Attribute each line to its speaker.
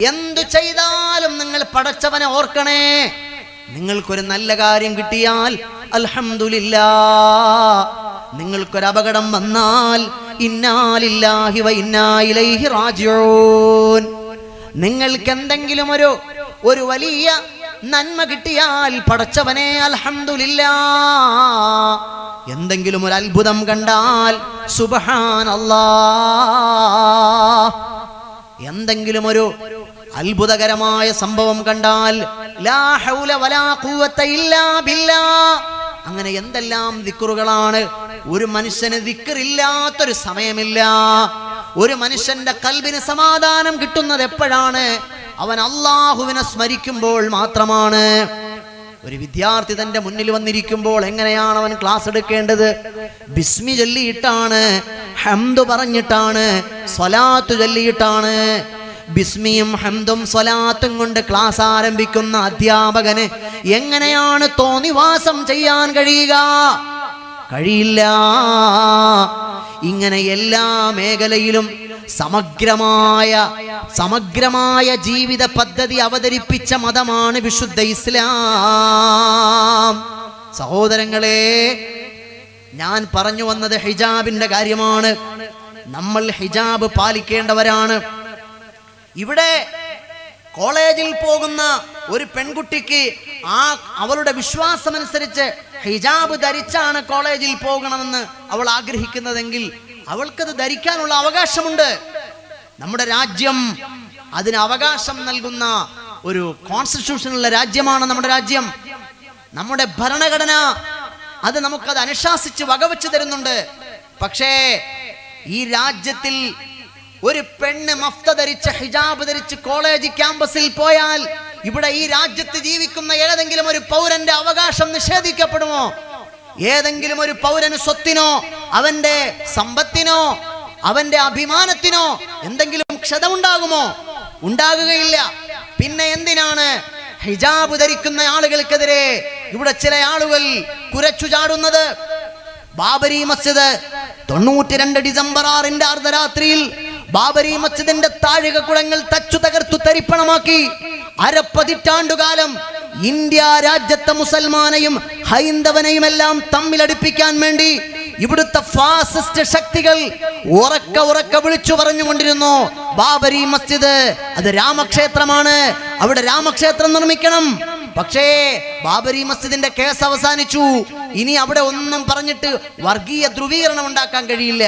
Speaker 1: എന്തു ചെയ്താലും നിങ്ങൾ പടച്ചവനെ ഓർക്കണേ. നിങ്ങൾക്കൊരു നല്ല കാര്യം കിട്ടിയാൽ അൽഹംദുലില്ലാഹ്. നിങ്ങൾക്കൊരു അപകടം വന്നാൽ ഇന്നാ ലില്ലാഹി വ ഇന്നാ ഇലൈഹി റാജിഊൻ. നിങ്ങൾക്ക് എന്തെങ്കിലും ഒരു വലിയ നന്മ കിട്ടിയാൽ പടച്ചവനെ അൽഹംദുലില്ലാഹ്. എന്തെങ്കിലും ഒരു അത്ഭുതം കണ്ടാൽ സുബ്ഹാനല്ലാഹ്. എന്തെങ്കിലും ഒരു അത്ഭുതകരമായ സംഭവം കണ്ടാൽ ലാ ഹൗല വലാ ഖുവത ഇല്ലാ ബില്ലാഹ്. അങ്ങനെ എന്തെല്ലാം ദിക്റുകളാണ്. ഒരു മനുഷ്യന് ദിക്റില്ലാത്തൊരു സമയമില്ല. ഒരു മനുഷ്യന്റെ ഖൽബിന് സമാധാനം കിട്ടുന്നത് എപ്പോഴാണ്? അവൻ അല്ലാഹുവിനെ സ്മരിക്കുമ്പോൾ മാത്രമാണ്. ഒരു വിദ്യാർത്ഥി തന്റെ മുന്നിൽ വന്നിരിക്കുമ്പോൾ എങ്ങനെയാണ് അവൻ ക്ലാസ് എടുക്കേണ്ടത്? ബിസ്മി ചൊല്ലിയിട്ടാണ്, ഹംദ് പറഞ്ഞിട്ടാണ്, സ്വലാത്ത് ചൊല്ലിയിട്ടാണ്. ബിസ്മിയും ഹംദും സ്വലാത്തും കൊണ്ട് ക്ലാസ് ആരംഭിക്കുന്ന അധ്യാപകന് എങ്ങനെയാണ് തോന്നിവാസം ചെയ്യാൻ കഴിയുക? കഴിയില്ല. ഇങ്ങനെ എല്ലാ മേഖലയിലും സമഗ്രമായ ജീവിത പദ്ധതി അവതരിപ്പിച്ച മതമാണ് വിശുദ്ധ ഇസ്ലാം. സഹോദരങ്ങളെ, ഞാൻ പറഞ്ഞു വന്നത് ഹിജാബിന്റെ കാര്യമാണ്. നമ്മൾ ഹിജാബ് പാലിക്കേണ്ടവരാണ്. ഇവിടെ കോളേജിൽ പോകുന്ന ഒരു പെൺകുട്ടിക്ക് അവളുടെ വിശ്വാസമനുസരിച്ച് ഹിജാബ് ധരിച്ചാണ് കോളേജിൽ പോകണമെന്ന് അവൾ ആഗ്രഹിക്കുന്നതെങ്കിൽ അവൾക്കത് ധരിക്കാനുള്ള അവകാശമുണ്ട്. നമ്മുടെ രാജ്യം അതിന് അവകാശം നൽകുന്ന ഒരു കോൺസ്റ്റിറ്റ്യൂഷനുള്ള രാജ്യമാണ് നമ്മുടെ രാജ്യം. നമ്മുടെ ഭരണഘടന അത് നമുക്കത് അനുശാസിച്ച് വകവെച്ച് തരുന്നുണ്ട്. പക്ഷേ ഈ രാജ്യത്തിൽ ഒരു പെണ്ണ് മഫ്ത ധരിച്ച് ഹിജാബ് ധരിച്ച് കോളേജ് ക്യാമ്പസിൽ പോയാൽ ഇവിടെ ഈ രാജ്യത്ത് ജീവിക്കുന്ന ഏതെങ്കിലും ഒരു പൗരന്റെ അവകാശം നിഷേധിക്കപ്പെടുമോ? ഏതെങ്കിലും ഒരു പൗരന് സ്വത്തിനോ അവന്റെ സമ്പത്തിനോ അവന്റെ അഭിമാനത്തിനോ എന്തെങ്കിലും ക്ഷതമുണ്ടാകുമോ? ഉണ്ടാകുകയില്ല. പിന്നെ എന്തിനാണ് ഹിജാബ് ധരിക്കുന്ന ആളുകൾക്കെതിരെ ഇവിടെ ചില ആളുകൾ കുരച്ചു ചാടുന്നത്? ബാബരി മസ്ജിദ് 92 ഡിസംബർ 6 അർദ്ധരാത്രിയിൽ ബാബരി മസ്ജിദിന്റെ താഴികക്കുടങ്ങൾ തച്ചു തകർത്തു തരിപ്പണമാക്കി. അരപ്പതിറ്റാണ്ടുകാലം ഇന്ത്യ രാജ്യത്തെ മുസൽമാനെയും ഹൈന്ദവനെയും എല്ലാം തമ്മിലടിപ്പിക്കാൻ വേണ്ടി ഇവിടുത്തെ ഫാസിസ്റ്റ് ശക്തികൾ ഉറക്ക വിളിച്ചു പറഞ്ഞുകൊണ്ടിരുന്നു, ബാബരി മസ്ജിദ് അത് രാമക്ഷേത്രമാണ്, അവിടെ രാമക്ഷേത്രം നിർമ്മിക്കണം. പക്ഷേ ബാബരി മസ്ജിദിന്റെ കേസ് അവസാനിച്ചു. ഇനി അവിടെ ഒന്നും പറഞ്ഞിട്ട് വർഗീയ ധ്രുവീകരണം ഉണ്ടാക്കാൻ കഴിയില്ല.